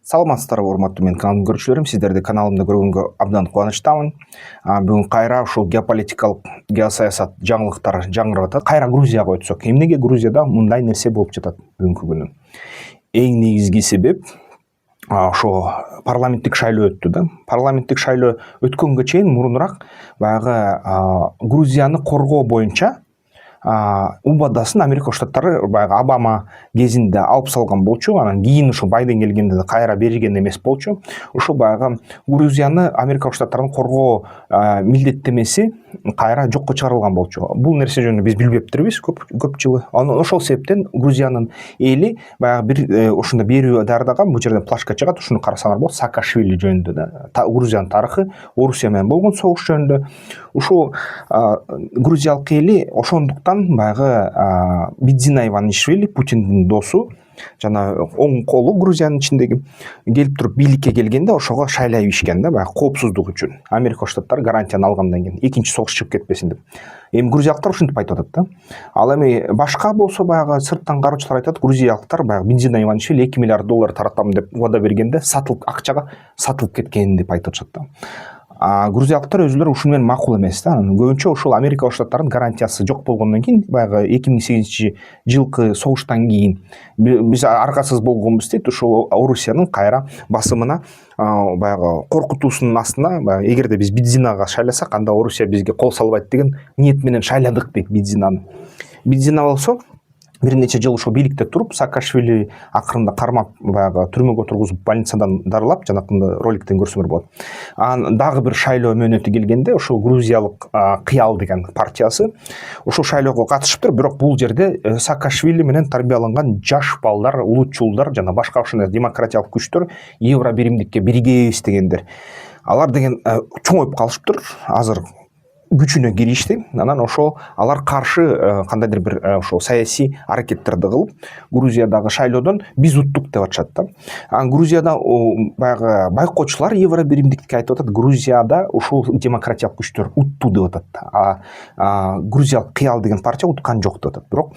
Саламатсыздар, урматтуу менин каналымдын көрүүчүлөрүм, сиздерди каналымда көргөнгө абдан кубанычтамын. Бүгүн кайра ушул геополитикалык, геосаясат жаңылыктар жаңырып атат. Кайра Грузияга өтсөк, эмнеге Грузияда мындай нерсе болуп жатат бүгүнкү күнү? Эң негизги себеп ошо парламенттик шайлоо өттү да. Парламенттик шайлоо өткөнгө чейин мурунураак баягы Грузияны коргоо боюнча убадасын Америка Штаттары баягы Обама кезинде алып салган болчу. Анан кийин ушу Байден келгенде кайра берген эмес болчу. Ушул баягы Грузияны Америка Штаттарынын коргоо милдеттемеси кайра жокко чыгарылган болчу. Бул нерсе жөнүндө биз билбептирбиз көп жылы. Анан ошол себептен Грузиянын эли баягы бир ушунда берүү даярдаган, бул жерден плашка чыгат, ушуну карасаңар болот, Саакашвили жөнүндө да. Грузиянын тарыхы, Орусия менен болгон согуш жөнүндө. Ушул грузиялык эли ошондуктан баягы Бидзина Иванишвили, Путиндин досу, жана оң колу Грузиянын ичиндеги, келип туруп бийликке келгенде ошого шайлай ишкен да, баягы коопсуздук үчүн. Америка Штаттары гарантияны алгандан кийин, экинчи согуш чыгып кетпесин деп. Эми грузиялыктар ушинтип айтып атат да. Ал эми башка болсо баягы сырттан кароочулар айтат, грузиялыктар баягы Бидзина Иванишвили $2 миллиард таратам деп убада бергенде акчага сатылып кеткен деп айтып атышат да. Грузиялыктар өзүлөрү ушуну менен макул эмес да. Көбүнчө ушул Америка Штаттарынын гарантиясы жок болгондон кийин, баягы 2008-жылкы согуштан кийин биз аргасыз болгонбуз дейт. Ушул Орусиянын кайра басымына, баягы коркутуусунун астына, баягы эгерде биз Бидзинага шайласак, анда Орусия бизге кол салбайт деген ниет менен шайладык дейт Бидзинаны. Бидзина болсо бир нече жыл ошо бийликте туруп, Саакашвили акырында кармап, баягы түрмөгө отургузуп, больницадан дарылап, жанакында роликтен көрсөңөр болот. Анан дагы бир шайлоо мөөнөтү келгенде, ошол грузиялык кыял деген партиясы ошол шайлоого катышыптыр. Бирок бул жерде Саакашвили менен тарбияланган жаш балдар, улутчулдар жана башка ошондой демократиялык күчтөр евро биримдикке биригебиз дегендер. Алар деген чоңоюп калышыптыр. Азыр күчүнө киришти. Анан ошол алар каршы кандайдыр бир ошол саясий аракеттерди кылып, Грузиядагы шайлоодон биз уттук деп атышат да. Анан Грузияда баягы байкоочулар евро биримдикке айтып атат, Грузияда ушул демократиялык күчтөр утту деп атат. Грузиялык кыял деген партия уткан жок деп атат. Бирок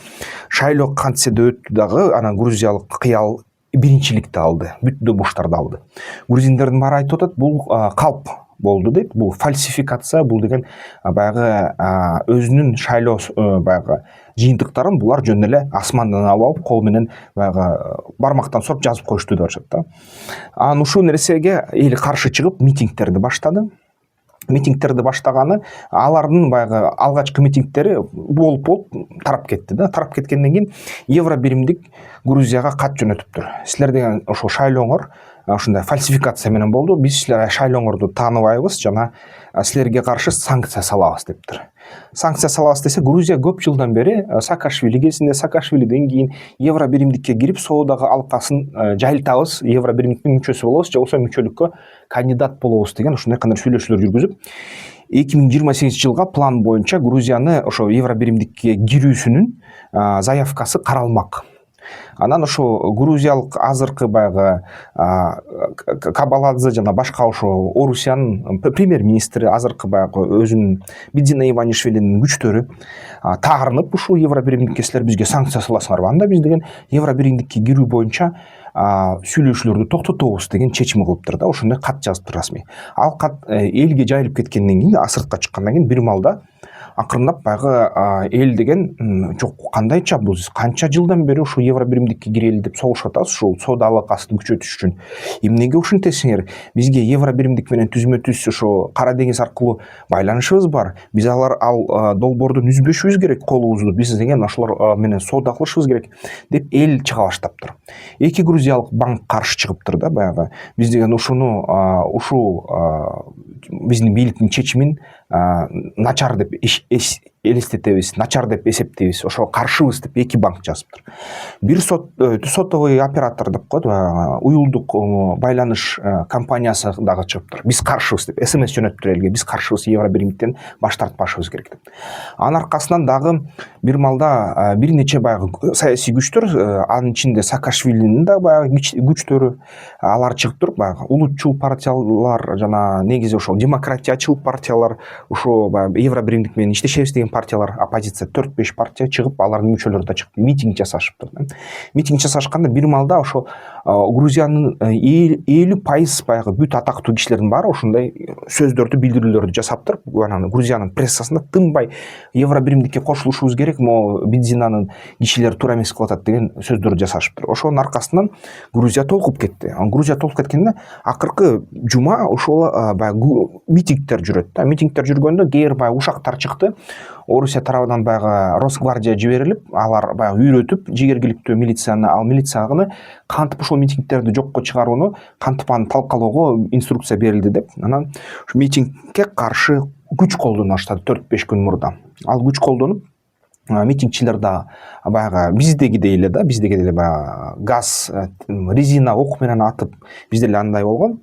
шайлоо кантсе да өттү дагы, анан грузиялык кыял биринчиликти алды, бүт буштарды алды. Грузиндердин баары айтып атат, бул калп болду дейт. Бул фальсификация, бул деген баягы өзүнүн шайлоо баягы жыйынтыктарын булар жөн эле асмандан алып, кол менен баягы бармактан сорп жазып коюшту деп атышат да. Анан ушул нерсеге эл каршы чыгып митингтерди баштады. Митингтерди баштаганы, алардын баягы алгачкы митингтери болуп тарап кетти да. Тарап кеткенден кийин евро биримдик Грузияга кат жөнөтүптүр. Силер деген ошол шайлооңор ушундай фальсификация менен болду. Биз силер шайлооңорду тааныбайбыз жана силерге каршы санкция салабыз дептир. Санкция салабыз десе, Грузия көп жылдан бери Саакашвили кезинде, Саакашвилиден кийин евро биримдикке кирип, соодагы алкасын жайылтабыз, евро биримдиктин мүчөсү болобуз, же болбосо мүчөлүккө кандидат болобуз деген ушундай кандай сүйлөшүүлөр жүргүзүп, 2028-жылга план боюнча Грузияны ошо евро биримдикке кирүүсүнүн заявкасы каралмак. Анан ошо грузиялык азыркы баягы Кабаладзе жана башка ошо Орусиянын премьер-министри, азыркы баягы өзүнүн Бидзина Иванишвилинин күчтөрү таарынып, ушул евро биримдикке силер бизге санкция саласыңарбы, анда биз деген евро биримдикке кирүү боюнча сүйлөшүүлөрдү токтотобуз деген чечим кылыптыр да. Ошондой кат жазыптыр расмий. Ал кат элге жайылып кеткенден кийин, сыртка чыккандан кийин бир маалда акырындап баягы эл деген жок, кандайча биз канча жылдан бери ушул евро биримдикке кирели деп согушуп атабыз, ушул соода алакасын күчөтүш үчүн. Эмнеге ушинтесиңер? Бизге евро биримдик менен түзмө түз ошо Кара деңиз аркылуу байланышыбыз бар. Биз ал долбоордун үзбөшүбүз керек, колубузду. Биз деген ошолор менен соода кылышыбыз керек деп эл чыга баштаптыр. Эки грузиялык банк каршы чыгыптыр да, баягы биз деген ушуну ушул биздин бийликтин чечимин начар деп элестетебиз, начар деп эсептейбиз, ошо каршыбыз деп эки банк жазыптыр. Бир сотовый оператор деп коет, уюлдук байланыш компаниясы дагы чыгыптыр. Биз каршыбыз деп СМС жөнөттүр элге, биз каршыбыз, евро биримдиктен баш тартпашыбыз керек деп. Анын аркасынан дагы бир маалда бир нече баягы саясий күчтөр, анын ичинде Саакашвилинин да баягы күчтөрү, алар чыгып туруп, баягы улутчул партиялар жана негизи ошол демократиячыл партиялар, ошо баягы евро биримдик менен иштешебиз деген партиялар оппозиция 4-5 партия чыгып алардын мүчөлөрү да чыгып митинг жасашыптыр. Митинг жасашканда бир маалда ошо Грузиянын 50% баягы бүт атактуу кишилердин баары ошондой сөздөрдү билдирүүлөрдү жасаптыр. Анан Грузиянын прессасында тынбай евро биримдикке кошулушубуз керек, могу Бидзинанын кишилери туура эмес кылып атат деген сөздөрдү жасашыптыр. Ошонун аркасынан Грузия толкуп кетти. Грузия толкуп кеткенде акыркы жума ошол баягы митингдер жүрөт да. Митингдер жүргөндө кээ бир баягы ушактар чыкты. Орусия тарабынан баягы Росгвардия жиберилип, алар баягы үйрөтүп, жигергиликтүү милицияны, ал милицияны кантип ушул митингдерди жокко чыгарууну, кантип аны талкалоого инструкция берилди деп. Анан ушу митингге каршы күч колдоно баштады 4-5 күн мурда. Ал күч колдонуп митингчилер да баягы биздегидей эле баягы газ, резина ок менен атып, бизде эле андай болгон.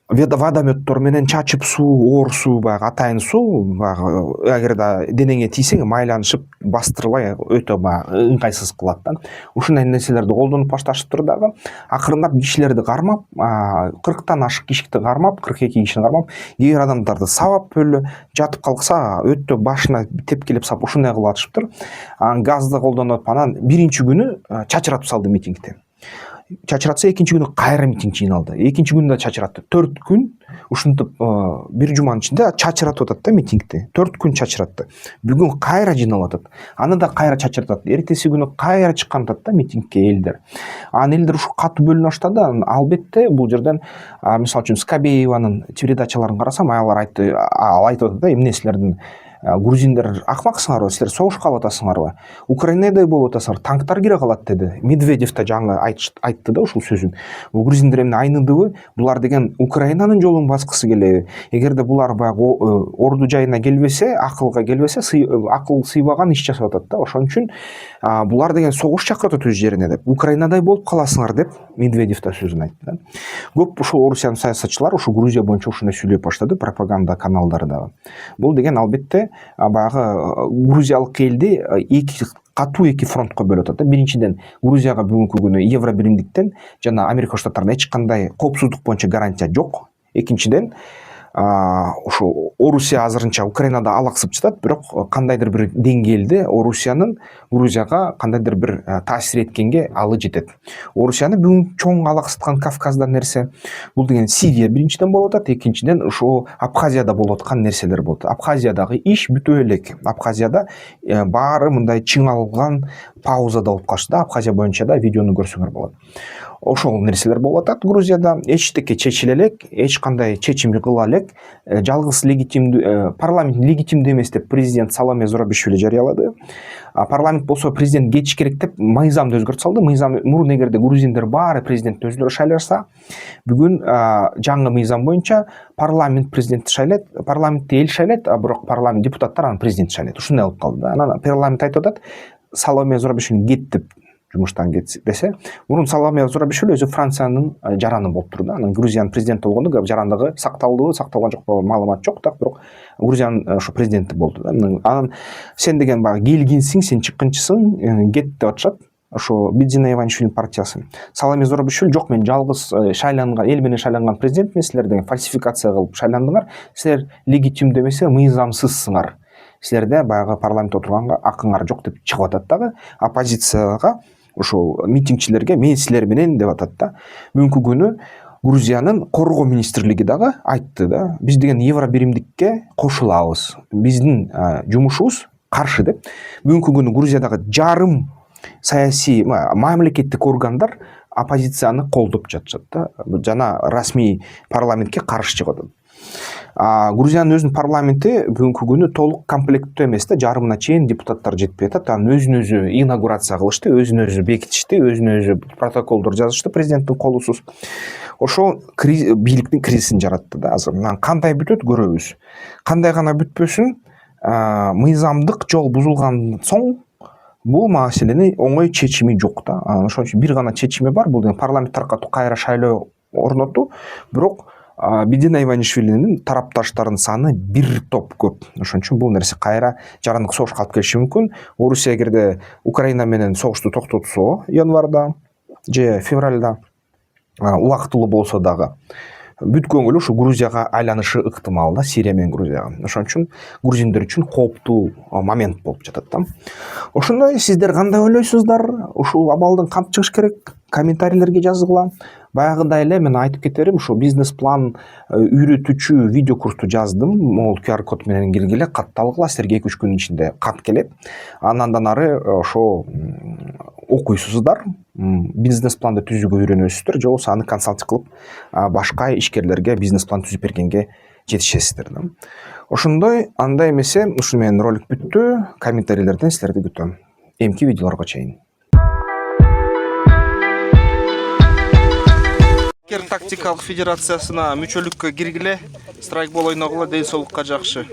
Водометтор менен чачып суу, оор суу, баягы атайын суу, баягы эгер да денеңе тийсең майланышып, бастырбай өтө баягы ыңгайсыз кылат да. Ушундай нерселерди колдонуп башташыптыр дагы. Акырындап кишилерди кармап, 40тан ашык кишиди кармап, 42 кишини кармап, кээ бир адамдарды сабап өлө жатып калса, өтө башына тепкилеп сап, ушундай кылып атышыптыр. Газды колдонуп, анан биринчи күнү чачыратып салды митингди. Чачыратса экинчи күнү кайра митинг жыйналды. Экинчи күнү да чачыратты. 4 күн ушинтип бир жуманын ичинде чачыратып атат да митингди. 4 күн чачыратты. Бүгүн кайра жыйналып атат. Аны да кайра чачыратат. Эртеси күнү кайра чыккан атат да митингке элдер. Анан элдер ушу катуу бөлүнө баштады. Албетте бул жерден мисалы үчүн Скабееванын передачаларын карасам, алар айтты, ал айтып атат да, эмне силердин грузиндер акмаксыңарбы, силер согушка алып атасыңарбы? Украинадай болуп атасыңар, танктар кире калат деди. Медведев да жаңы айтты да ушул сөзүн. Бул грузиндер эмне айнымдыбы? Булар деген Украинанын жолун баскысы келеби? Эгерде булар баягы орду жайына келбесе, акылга келбесе, акыл сыйбаган иш жасап атат да. Ошон үчүн булар деген согуш чакыртат өз жерине деп. Украинадай болуп каласыңар деп Медведев да сөзүн айтты да. Көп ушул Орусиянын саясатчылары ушу Грузия боюнча ушундай сүйлөп баштады, пропаганда каналдары дагы. Бул деген албетте баягы грузиялык элди катуу эки фронтко бөлүп атат. Биринчиден, Грузияга бүгүнкү күнү евро биримдиктен жана Америка Коштор Штаттарынан эч кандай коопсуздук боюнча гарантия жок. Экинчиден, ушу Орусия азырынча Украинада алаксып жатат, бирок кандайдыр бир деңгээлде Орусиянын Грузияга кандайдыр бир таасир эткенге алы жетет. Орусияны бүгүн чоң алаксыткан Кавказда нерсе, бул деген Сирия биринчиден болуп атат, экинчиден ушу Абхазияда болуп аткан нерселер болот. Абхазиядагы иш бүтө элек. Абхазияда баары мындай чыңалган паузада болуп калышты да. Абхазия боюнча да видеону көрсөңөр болот. Ошол нерселер болуп атат Грузияда. Эчтеке чечиле элек, эч кандай чечим кыла элек. Жалгыз легитимдүү парламент легитимдүү эмес деп президент Саломе Зурабишвили жарыялады. Парламент болсо президент кетиш керек деп мыйзамды өзгөртүп салды. Мыйзам мурун эгерде грузиндер баары президентти өздөрү шайласа, бүгүн жаңы мыйзам боюнча парламент президентти шайлайт, парламентти эл шайлайт, бирок парламент депутаттар анан президент шайлайт. Ушундай болуп калды да. Анан парламент айтып атат, Саломе Зурабишвили кет деп, жумуштан кетсе. Мурун Саломе Зурабишвили өзү Франциянын жараны болуптур да. Анан Грузиянын президенти болгондо жарандыгы сакталдыбы, сакталган жокпу маалымат жок да, бирок Грузиянын ошо президенти болду да. Анан сен деген баягы келгинсиң, сен чыккынчысың, кет деп атышат. Ошо Бидзина Иванишвилинин партиясы. Саломе Зурабишвили жок, мен жалгыз шайланган, эл менен шайланган президент эмес, силер деген фальсификация кылып шайландыңар, силер легитимдүү эмес, мыйзамсызсыңар. Силерде баягы парламентте отурганга акыңар жок деп чыгып атат дагы. Оппозицияга, ошол митингчилерге мен силер менен деп атат да. Бүгүнкү күнү Грузиянын коргоо министрлиги дагы айтты да, биз деген евро биримдикке кошулабыз. Биздин жумушубуз каршы деп. Бүгүнкү күнү Грузиядагы жарым саясий мамлекеттик органдар оппозицияны колдоп жатышат да. Жана расмий парламентке каршы чыгып атат. Грузиянын өзүнүн парламенти бүгүнкү күнү толук комплекттүү эмес да, жарымына чейин депутаттар жетпей атат. Анан өзүн өзү инаугурация кылышты, өзүн өзү бекитишти, өзүн өзү протоколдор жазышты президенттин колусуз. Ошол бийликтин кризисин жаратты да азыр. Кандай бүтөт көрөбүз. Кандай гана бүтпөсүн, мыйзамдык жол бузулган соң бул маселени оңой чечими жок да. Ошон үчүн бир гана чечими бар, бул парламент таркатуу, кайра шайлоо орнотуу. Бирок Бидзина Иванишвилинин тарапташтарынын саны бир топ көп. Ошон үчүн бул нерсе кайра жарандык согушка алып келиши мүмкүн. Орусия эгерде Украина менен согушту токтотсо январда же февралда убактылуу болсо дагы, бүткөн эле ушу Грузияга айланышы ыктымал да, Сирия менен Грузияга. Ошон үчүн грузиндер үчүн кооптуу момент болуп жатат да. Ошондой сиздер кандай ойлойсуздар? Ушул абалдан кантип чыгыш керек? Комментарийлерге жазгыла. Баягыдай эле мен айтып кетерим, ушу бизнес план үйрөтүүчү видео курсту жаздым. Могул QR код менен киргиле, катталгыла, силерге 2-3 күнүн ичинде кат келет. Андан ары ошо окуйсуздар, бизнес планды түзүүгө үйрөнөсүздөр, же болбосо аны консалтинг кылып башка ишкерлерге бизнес план түзүп бергенге жетишесиздер да. Ошондой, андай эмесе, ушуну менен ролик бүттү. Комментарийлерден силерди күтөм. Эмки видеолорго чейин. Тактикалык федерациясына мүчөлүккө киргиле, страйкбол ойногула, ден соолукка жакшы.